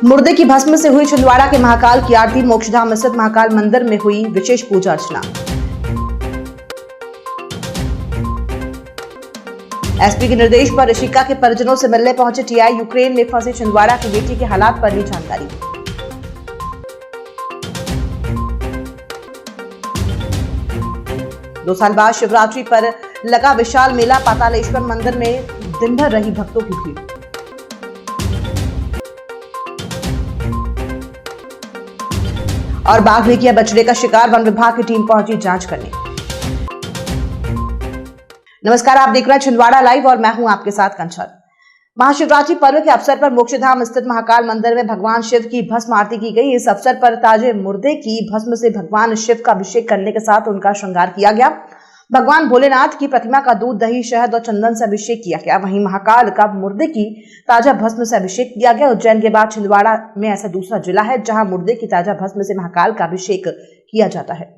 मुर्दे की भस्म से हुई छिंदवाड़ा के महाकाल की आरती। मोक्षधाम स्थित महाकाल मंदिर में हुई विशेष पूजा अर्चना। एसपी के निर्देश पर ऋषिका के परिजनों से मिलने पहुंचे टीआई। यूक्रेन में फंसे छिंदवाड़ा की बेटी के हालात पर ली जानकारी। दो साल बाद शिवरात्रि पर लगा विशाल मेला। पातालेश्वर मंदिर में दिन भर रही भक्तों की भीड़। और बाघ ने किया बछड़े का शिकार। वन विभाग की टीम पहुंची जांच करने। नमस्कार, आप देख रहे हैं छिंदवाड़ा लाइव और मैं हूं आपके साथ कंचन। महाशिवरात्रि पर्व के अवसर पर मोक्षधाम स्थित महाकाल मंदिर में भगवान शिव की भस्म आरती की गई। इस अवसर पर ताजे मुर्दे की भस्म से भगवान शिव का अभिषेक करने के साथ उनका श्रृंगार किया गया। भगवान भोलेनाथ की प्रतिमा का दूध, दही, शहद और चंदन से अभिषेक किया गया। वहीं महाकाल का मुर्दे की ताजा भस्म से अभिषेक किया गया। उज्जैन के बाद छिंदवाड़ा में ऐसा दूसरा जिला है जहां मुर्दे की ताजा भस्म से महाकाल का अभिषेक किया जाता है।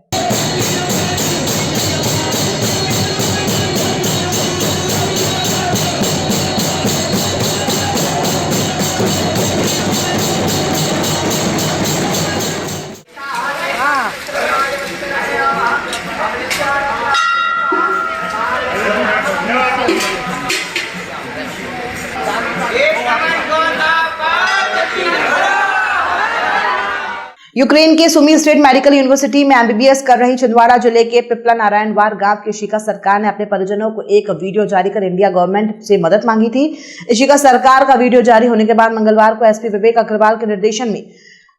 यूक्रेन के सुमी स्टेट मेडिकल यूनिवर्सिटी में एमबीबीएस कर रही छिंदवाड़ा जिले के पिपला नारायणवार गांव की ऋषिका सरकार ने अपने परिजनों को एक वीडियो जारी कर इंडिया गवर्नमेंट से मदद मांगी थी। ऋषिका सरकार का वीडियो जारी होने के बाद मंगलवार को एसपी विवेक अग्रवाल के निर्देशन में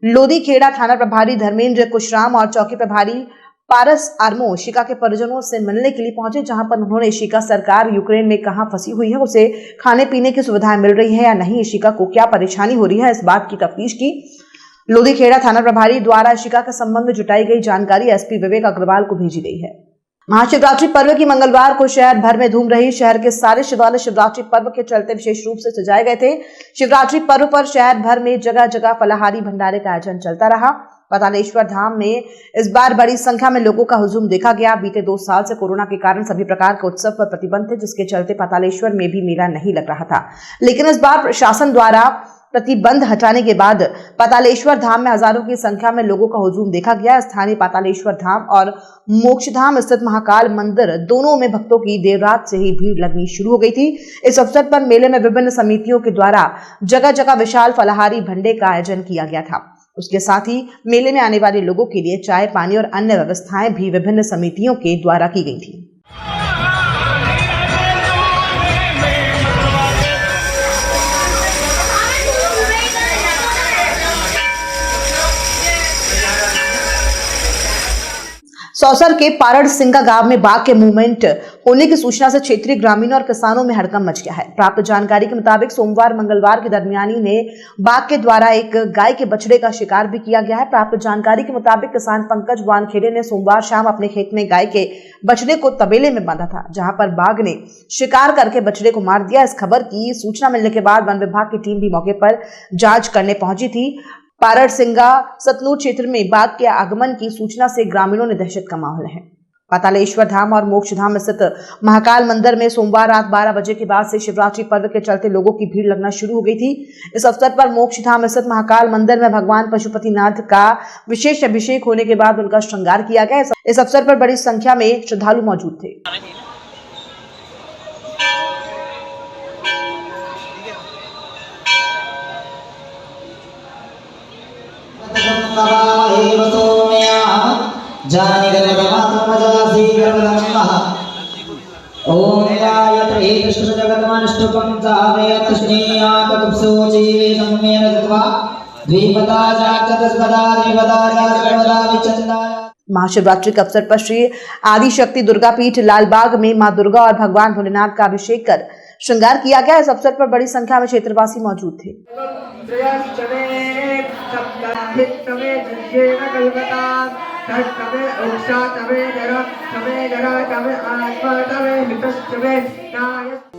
लोदीखेड़ा थाना प्रभारी धर्मेंद्र कुशराम और चौकी प्रभारी पारस आर्मो ऋषिका के परिजनों से मिलने के लिए पहुंचे, जहां पर उन्होंने ऋषिका सरकार यूक्रेन में कहां फंसी हुई है, उसे खाने पीने की सुविधाएं मिल रही है या नहीं, ऋषिका को क्या परेशानी हो रही है, इस बात की तफ्तीश की। लोदीखेड़ा थाना प्रभारी द्वारा ऋषिका के संबंध में जुटाई गई जानकारी एसपी विवेक अग्रवाल को भेजी गई है। महाशिवरात्रि पर्व की मंगलवार को शहर भर में धूम रही। शहर के सारे शिवालय शिवरात्रि पर्व के चलते विशेष रूप से सजाए गए थे। शिवरात्रि पर्व पर शहर भर में जगह जगह फलाहारी भंडारे का आयोजन चलता रहा। पातालेश्वर धाम में इस बार बड़ी संख्या में लोगों का हुजूम देखा गया। बीते 2 साल से कोरोना के कारण सभी प्रकार के उत्सव पर प्रतिबंध थे, जिसके चलते पातालेश्वर में भी मेला नहीं लग रहा था। लेकिन इस बार प्रशासन द्वारा प्रतिबंध हटाने के बाद पातालेश्वर धाम में हजारों की संख्या में लोगों का हुजूम देखा गया। स्थानीय पातालेश्वर धाम और मोक्षधाम स्थित महाकाल मंदिर दोनों में भक्तों की देर रात से ही भीड़ लगनी शुरू हो गई थी। इस अवसर पर मेले में विभिन्न समितियों के द्वारा जगह जगह विशाल फलाहारी भंडे का आयोजन किया गया था। उसके साथ ही मेले में आने वाले लोगों के लिए चाय, पानी और अन्य व्यवस्थाएं भी विभिन्न समितियों के द्वारा की गई थी। सौसर के पारड़ सिंगा गांव में बाघ के मूवमेंट होने की सूचना से क्षेत्रीय ग्रामीणों और किसानों में हड़कंप मच गया है। प्राप्त जानकारी के मुताबिक सोमवार मंगलवार के दरमियानी में बाघ के द्वारा एक गाय के बछड़े का शिकार भी किया गया है। प्राप्त जानकारी के मुताबिक किसान पंकज वानखेड़े ने सोमवार शाम अपने खेत में गाय के बछड़े को तबेले में बांधा था, जहां पर बाघ ने शिकार करके बछड़े को मार दिया। इस खबर की सूचना मिलने के बाद वन विभाग की टीम भी मौके पर जांच करने पहुंची थी। पारड़ सिंगा सतलूज क्षेत्र में बाघ के आगमन की सूचना से ग्रामीणों ने दहशत का माहौल है। पातालेश्वर धाम और मोक्षधाम स्थित महाकाल मंदिर में सोमवार रात 12 बजे के बाद से शिवरात्रि पर्व के चलते लोगों की भीड़ लगना शुरू हो गई थी। इस अवसर पर मोक्षधाम स्थित महाकाल मंदिर में भगवान पशुपतिनाथ का विशेष अभिषेक होने के बाद उनका श्रृंगार किया गया। इस अवसर पर बड़ी संख्या में श्रद्धालु मौजूद थे। महाशिवरात्रि के अवसर पर श्री आदिशक्ति दुर्गा पीठ लालबाग में मां दुर्गा और भगवान भोलेनाथ का अभिषेक कर श्रृंगार किया गया। इस अवसर पर बड़ी संख्या में क्षेत्रवासी मौजूद थे।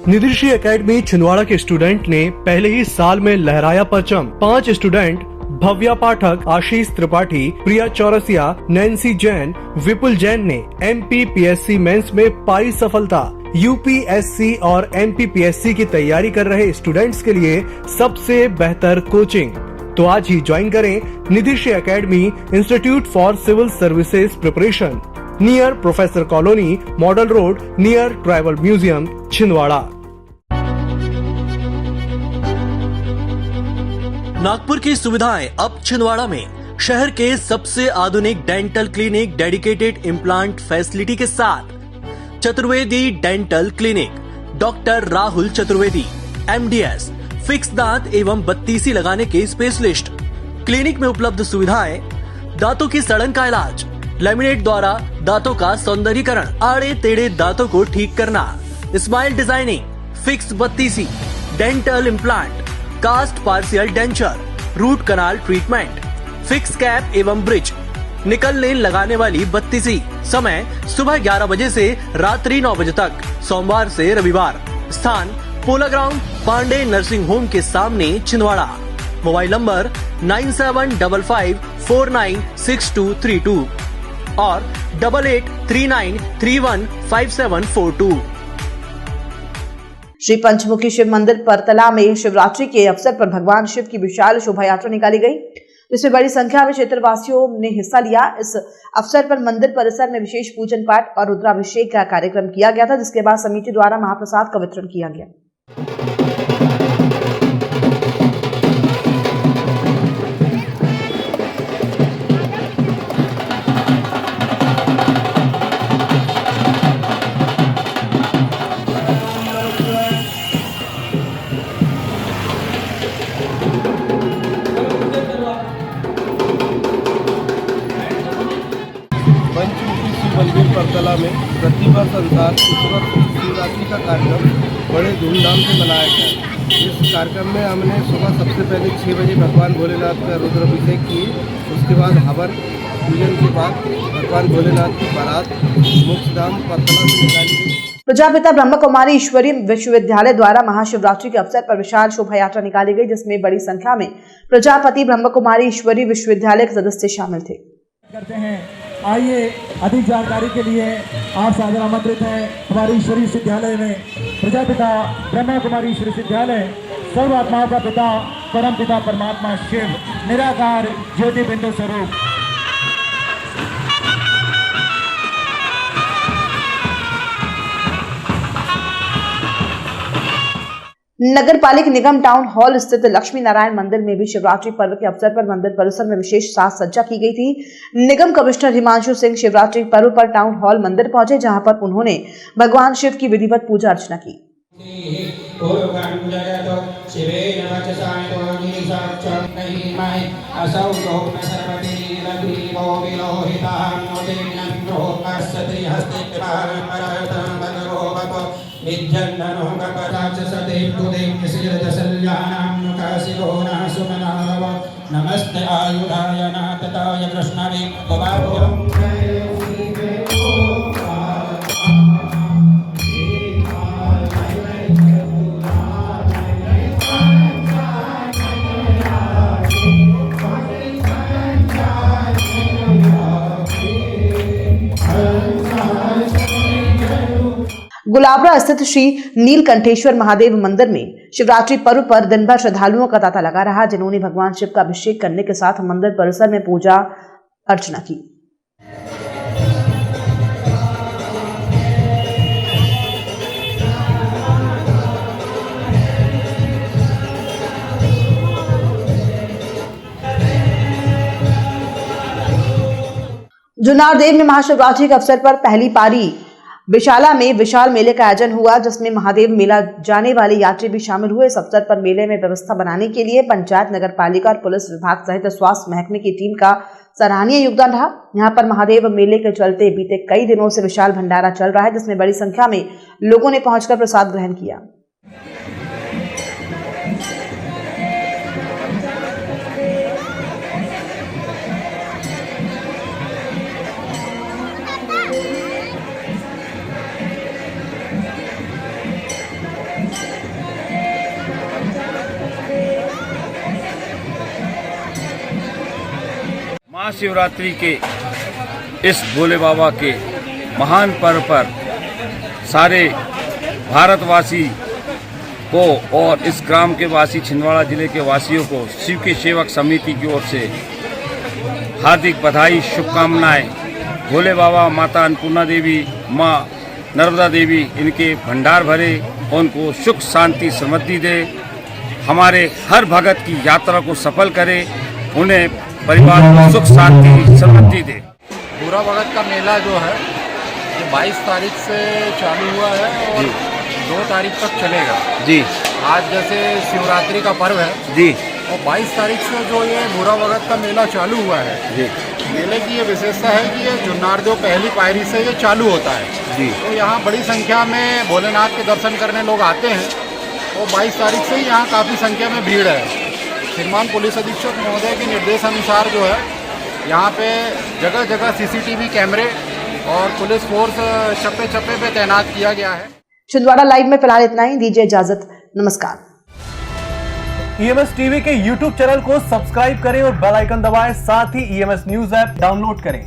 निधिश्री एकेडमी छिंदवाड़ा के स्टूडेंट ने पहले ही साल में लहराया परचम। 5 स्टूडेंट भव्या पाठक, आशीष त्रिपाठी, प्रिया चौरसिया, नैन्सी जैन, विपुल जैन ने MPPSC मेंस में पाई सफलता। UPSC और MPPSC की तैयारी कर रहे स्टूडेंट्स के लिए सबसे बेहतर कोचिंग। तो आज ही ज्वाइन करें Nidhishri academy, institute for civil services preparation, near professor colony, model road, near tribal museum, Chhindwara. Nagpur की सुविधाएं अब छिंदवाड़ा में, शहर के सबसे आधुनिक dental clinic dedicated implant facility के साथ। Chaturvedi dental clinic, doctor Rahul Chaturvedi, MDS, fix दांत एवं बत्तीसी लगाने के स्पेशलिस्ट। क्लिनिक में उपलब्ध सुविधाएं: दांतों की सड़न का इलाज, लैमिनेट द्वारा दांतों का सौंदर्यीकरण, आड़े टेढ़े दांतों को ठीक करना, स्माइल डिजाइनिंग, फिक्स बत्तीसी, dental implant, cast partial denture, root canal treatment, fix cap एवं ब्रिज, निकल लेन लगाने वाली बत्तीसी। समय सुबह 11 बजे से रात्रि 9 बजे तक, सोमवार से रविवार। स्थान पोला ग्राउंड, पांडे नर्सिंग होम के सामने, छिंदवाड़ा। मोबाइल नंबर 9755496232 और 8839315742। श्री पंचमुखी शिव मंदिर परतला में शिवरात्रि के अवसर पर भगवान शिव की विशाल शोभा यात्रा निकाली गई, जिसमें बड़ी संख्या में क्षेत्रवासियों ने हिस्सा लिया। इस अवसर पर मंदिर परिसर में विशेष पूजन पाठ और रुद्राभिषेक का कार्यक्रम किया गया था, जिसके बाद समिति द्वारा महाप्रसाद का वितरण किया गया। पंचमुखी शिव मंदिर परतला में प्रतिवर्ष अनुसार इस वर्ष शिवरात्रि का कार्यक्रम बड़े धूमधाम से मनाया गया। इस कार्यक्रम में हमने सुबह सबसे पहले 6 बजे भगवान भोलेनाथ का रुद्राभिषेक किए। उसके बाद हवन पूजन के बाद भगवान भोलेनाथ की बारात मोक्षधाम परतला से निकाली गई। प्रजापिता ब्रह्म कुमारी ईश्वरी विश्वविद्यालय द्वारा महाशिवरात्रि के अवसर पर विशाल शोभा यात्रा निकाली गई, जिसमें बड़ी संख्या में प्रजापति ब्रह्म कुमारी ईश्वरी विश्वविद्यालय के सदस्य शामिल थे। करते हैं, आइए अधिक जानकारी के लिए आप सादर आमंत्रित हैं हमारे ईश्वरी विश्वविद्यालय में। प्रजापिता ब्रह्मा कुमारी ईश्वरी विश्वविद्यालय सर्व आत्माओं का पिता, परम पिता परमात्मा शिव, निराकार ज्योति बिंदु स्वरूप। नगर पालिक निगम टाउन हॉल स्थित लक्ष्मी नारायण मंदिर में भी शिवरात्रि पर्व के अवसर पर मंदिर परिसर में विशेष साज सज्जा की गई थी। निगम कमिश्नर हिमांशु सिंह शिवरात्रि पर्व पर टाउन हॉल मंदिर पहुंचे, जहां पर उन्होंने भगवान शिव की विधिवत पूजा अर्चना की। नमस्ते आयुधाय नाथताय कृष्णाय गुलाबरा स्थित श्री नीलकंठेश्वर महादेव मंदिर में शिवरात्रि पर्व पर दिन भर श्रद्धालुओं का तांता लगा रहा, जिन्होंने भगवान शिव का अभिषेक करने के साथ मंदिर परिसर में पूजा अर्चना की। जुनारदेव में महाशिवरात्रि के अवसर पर पहली पारी विशाला में विशाल मेले का आयोजन हुआ, जिसमें महादेव मेला जाने वाले यात्री भी शामिल हुए। इस अवसर पर मेले में व्यवस्था बनाने के लिए पंचायत, नगर पालिका और पुलिस विभाग सहित स्वास्थ्य महकमे की टीम का सराहनीय योगदान रहा। यहाँ पर महादेव मेले के चलते बीते कई दिनों से विशाल भंडारा चल रहा है, जिसमें बड़ी संख्या में लोगों ने पहुंचकर प्रसाद ग्रहण किया। महाशिवरात्रि के इस भोले बाबा के महान पर्व पर सारे भारतवासी को और इस ग्राम के वासी छिंदवाड़ा जिले के वासियों को शिव की सेवक समिति की ओर से हार्दिक बधाई, शुभकामनाएं। भोले बाबा, माता अन्नपूर्णा देवी, माँ नर्मदा देवी इनके भंडार भरे, उनको सुख शांति समृद्धि दे, हमारे हर भगत की यात्रा को सफल करे, उन्हें परिवार को सुख शांति समृद्धि दे। भूरा भगत का मेला जो है ये 22 तारीख से चालू हुआ है और 2 तारीख तक चलेगा जी। आज जैसे शिवरात्रि का पर्व है जी। और 22 तारीख से जो ये भूरा भगत का मेला चालू हुआ है जी। मेले की ये विशेषता है कि ये जुन्नारदेव पहली पायरी से ये चालू होता है जी। तो यहाँ बड़ी संख्या में भोलेनाथ के दर्शन करने लोग आते हैं और 22 तारीख से यहाँ काफ़ी संख्या में भीड़ है। श्रीमान पुलिस अधीक्षक महोदय के निर्देश अनुसार जो है यहाँ पे जगह जगह CCTV कैमरे और पुलिस फोर्स चप्पे चप्पे पे तैनात किया गया है। छिंदवाड़ा लाइव में फिलहाल इतना ही। दीजिए इजाजत, नमस्कार। EMS टीवी के YouTube चैनल को सब्सक्राइब करें और बेल आइकन दबाएं, साथ ही EMS न्यूज ऐप डाउनलोड करें।